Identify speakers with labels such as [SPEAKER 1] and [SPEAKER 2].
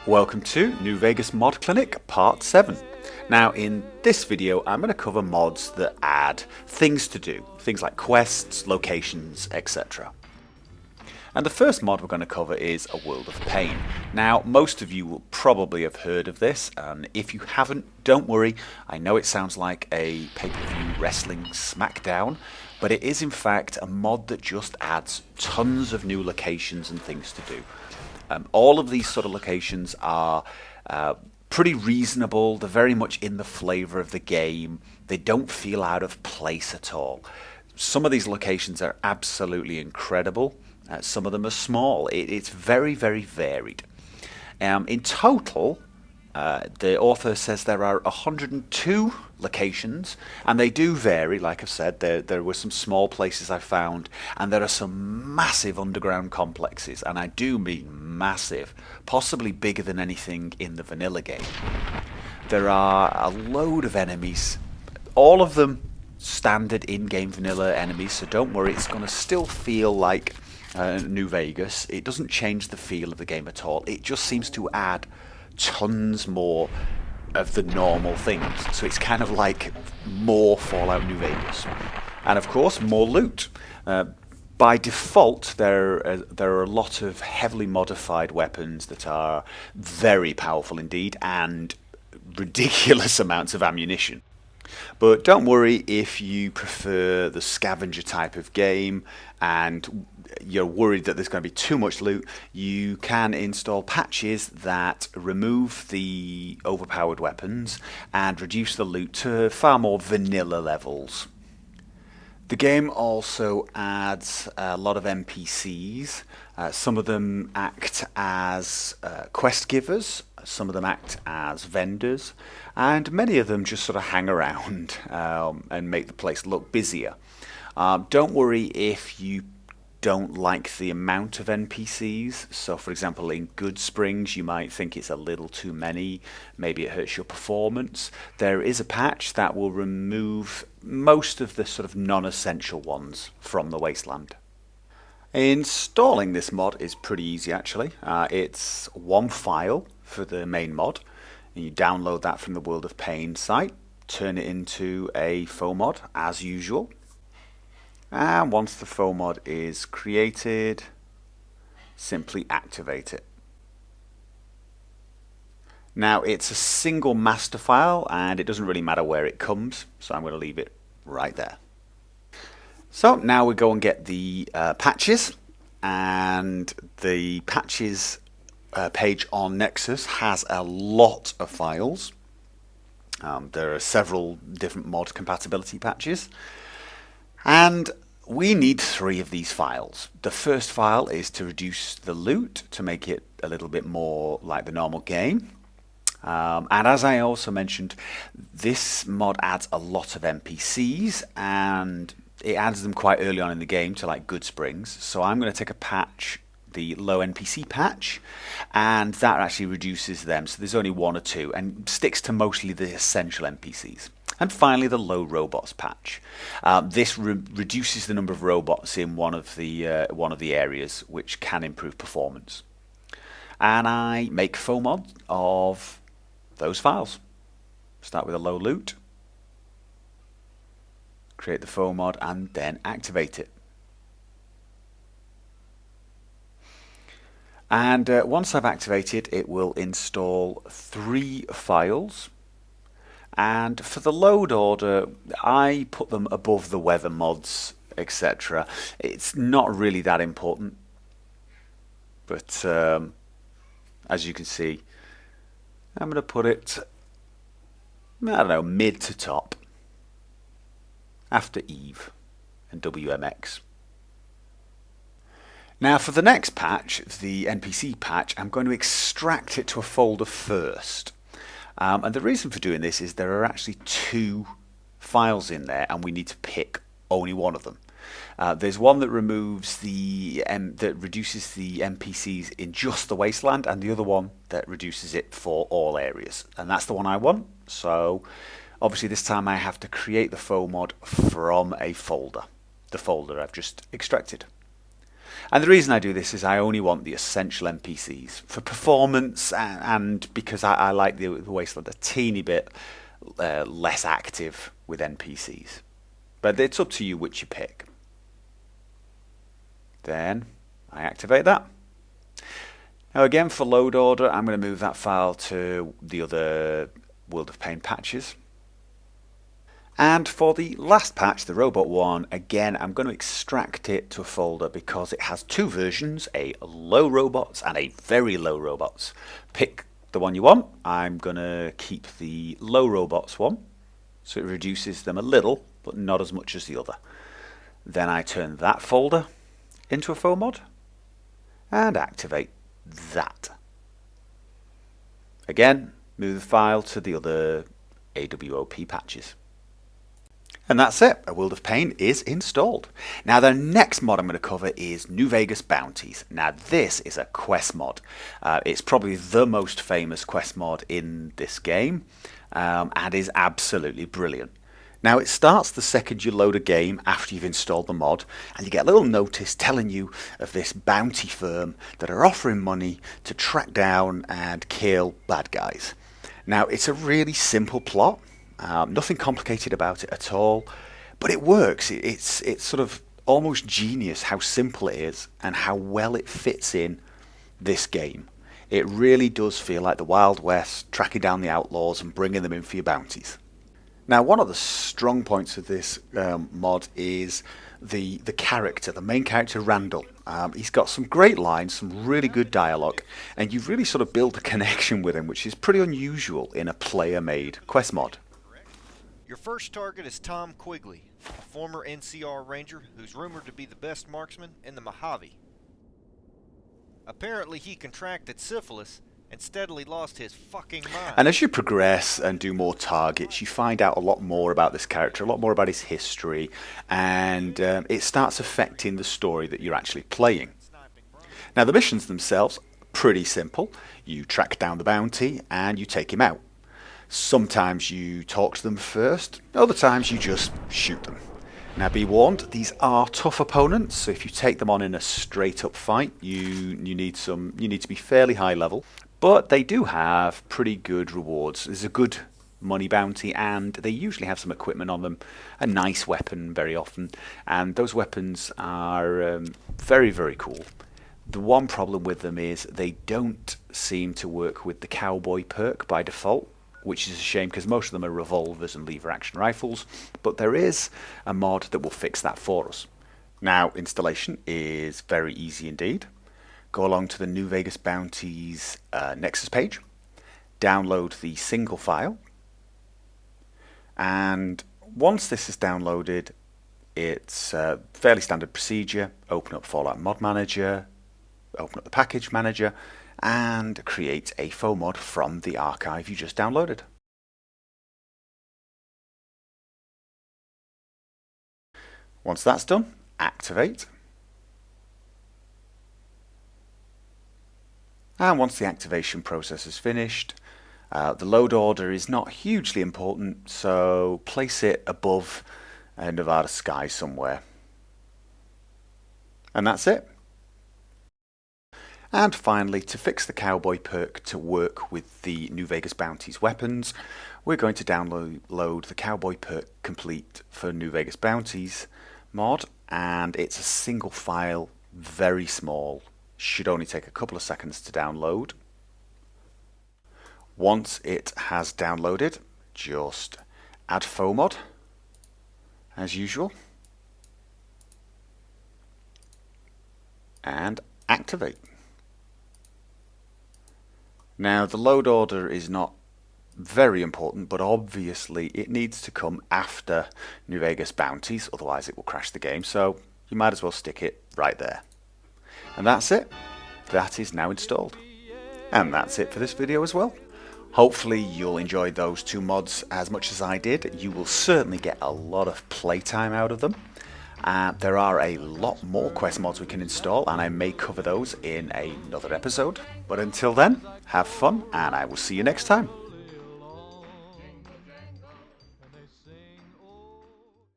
[SPEAKER 1] Welcome to New Vegas Mod Clinic Part 7. Now in this video I'm going to cover mods that add things to do, things like quests, locations, etc. And the first mod we're going to cover is A World of Pain. Now most of you will probably have heard of this, and if you haven't, don't worry. I know it sounds like a pay-per-view wrestling smackdown, but it is in fact a mod that just adds tons of new locations and things to do. All of these sort of locations are pretty reasonable. They're very much in the flavour of the game. They don't feel out of place at all. Some of these locations are absolutely incredible. Some of them are small. It's very, very varied. In total, the author says there are 102 locations, and they do vary. Like I've said, there were some small places I found, and there are some massive underground complexes, and I do mean massive, possibly bigger than anything in the vanilla game. There are a load of enemies, all of them standard in-game vanilla enemies, so don't worry, it's going to still feel like New Vegas. It doesn't change the feel of the game at all. It just seems to add tons more of the normal things, so it's kind of like more Fallout New Vegas, and of course more loot. By default, there are a lot of heavily modified weapons that are very powerful indeed, and ridiculous amounts of ammunition. But don't worry if you prefer the scavenger type of game and you're worried that there's going to be too much loot. You can install patches that remove the overpowered weapons and reduce the loot to far more vanilla levels. The game also adds a lot of NPCs. Some of them act as quest givers, some of them act as vendors, and many of them just sort of hang around and make the place look busier. Don't worry if you don't like the amount of NPCs. So for example, in Goodsprings you might think it's a little too many, maybe it hurts your performance. There is a patch that will remove most of the sort of non-essential ones from the wasteland. Installing this mod is pretty easy actually. It's one file for the main mod, and you download that from the World of Pain site, turn it into a faux mod as usual. And once the faux mod is created, simply activate it. Now it's a single master file and it doesn't really matter where it comes, so I'm going to leave it right there. So now we go and get the patches, and the patches page on Nexus has a lot of files. There are several different mod compatibility patches, and we need 3 of these files. The first file is to reduce the loot, to make it a little bit more like the normal game. And as I also mentioned, this mod adds a lot of NPCs, and it adds them quite early on in the game to like Goodsprings. So I'm going to take a patch, the low NPC patch, and that actually reduces them. So there's only 1 or 2 and sticks to mostly the essential NPCs. And finally, the low robots patch. This reduces the number of robots in one of the areas, which can improve performance. And I make faux mod of those files. Start with a low loot, create the faux mod, and then activate it. And once I've activated, it will install 3 files. And for the load order, I put them above the weather mods, etc. It's not really that important, but as you can see, I'm going to put it, I don't know, mid to top, after Eve and WMX. Now for the next patch, the NPC patch, I'm going to extract it to a folder first. And the reason for doing this is there are actually 2 files in there, and we need to pick only one of them. There's one that reduces the NPCs in just the wasteland, and the other one that reduces it for all areas. And that's the one I want. So obviously this time I have to create the faux mod from a folder, the folder I've just extracted. And the reason I do this is I only want the essential NPCs for performance and because I like the Wasteland a teeny bit less active with NPCs. But it's up to you which you pick. Then I activate that. Now again, for load order, I'm going to move that file to the other World of Pain patches. And for the last patch, the robot one, again, I'm going to extract it to a folder because it has two versions, a low robots and a very low robots. Pick the one you want. I'm going to keep the low robots one, so it reduces them a little, but not as much as the other. Then I turn that folder into a faux mod and activate that. Again, move the file to the other AWOP patches. And that's it, A World of Pain is installed. Now the next mod I'm going to cover is New Vegas Bounties. Now this is a quest mod. It's probably the most famous quest mod in this game and is absolutely brilliant. Now it starts the second you load a game after you've installed the mod, and you get a little notice telling you of this bounty firm that are offering money to track down and kill bad guys. Now it's a really simple plot. Nothing complicated about it at all, but it works. It's sort of almost genius how simple it is and how well it fits in this game. It really does feel like the Wild West, tracking down the outlaws and bringing them in for your bounties. Now one of the strong points of this mod is the character, the main character Randall. He's got some great lines, some really good dialogue, and you really sort of build a connection with him, which is pretty unusual in a player-made quest mod.
[SPEAKER 2] Your first target is Tom Quigley, a former NCR Ranger who's rumored to be the best marksman in the Mojave. Apparently he contracted syphilis and steadily lost his fucking mind.
[SPEAKER 1] And as you progress and do more targets, you find out a lot more about this character, a lot more about his history, and it starts affecting the story that you're actually playing. Now the missions themselves, pretty simple. You track down the bounty and you take him out. Sometimes you talk to them first, other times you just shoot them. Now be warned, these are tough opponents, so if you take them on in a straight up fight, you need to be fairly high level. But they do have pretty good rewards. There's a good money bounty and they usually have some equipment on them, a nice weapon very often, and those weapons are very, very cool. The one problem with them is they don't seem to work with the Cowboy perk by default, which is a shame because most of them are revolvers and lever action rifles, but there is a mod that will fix that for us. Now installation is very easy indeed. Go along to the New Vegas Bounties Nexus page, download the single file, and once this is downloaded, it's a fairly standard procedure. Open up Fallout Mod Manager, open up the Package Manager, and create a faux mod from the archive you just downloaded. Once that's done, activate. And once the activation process is finished, the load order is not hugely important, so place it above Nevada sky somewhere. And that's it. And finally, to fix the Cowboy perk to work with the New Vegas Bounties weapons, we're going to download the Cowboy perk complete for New Vegas Bounties mod, and it's a single file, very small, should only take a couple of seconds to download. Once it has downloaded, just add faux mod, as usual, and activate. Now the load order is not very important, but obviously it needs to come after New Vegas Bounties, otherwise it will crash the game, so you might as well stick it right there. And that's it. That is now installed. And that's it for this video as well. Hopefully you'll enjoy those two mods as much as I did. You will certainly get a lot of playtime out of them. There are a lot more quest mods we can install, and I may cover those in another episode. But until then, have fun, and I will see you next time.